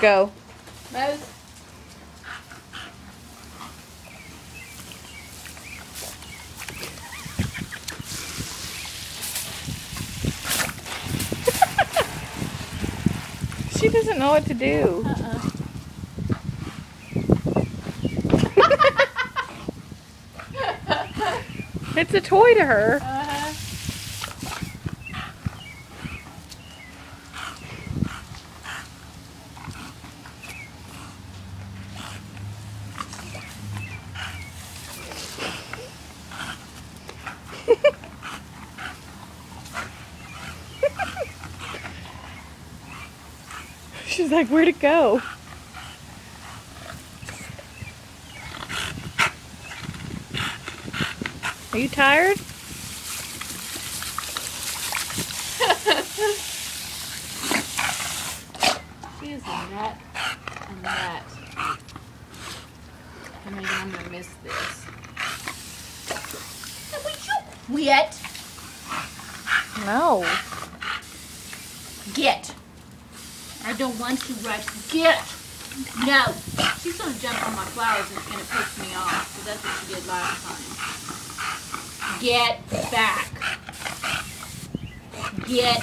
Go. Mose. She doesn't know what to do. It's a toy to her. She's like, where'd it go? Are you tired? She is a nut and that. I mean, I'm gonna miss this. Would you quit? No. Get. I don't want you, right? Get. No. She's gonna jump on my flowers and it's gonna piss me off. So that's what she did last time. Get back. Get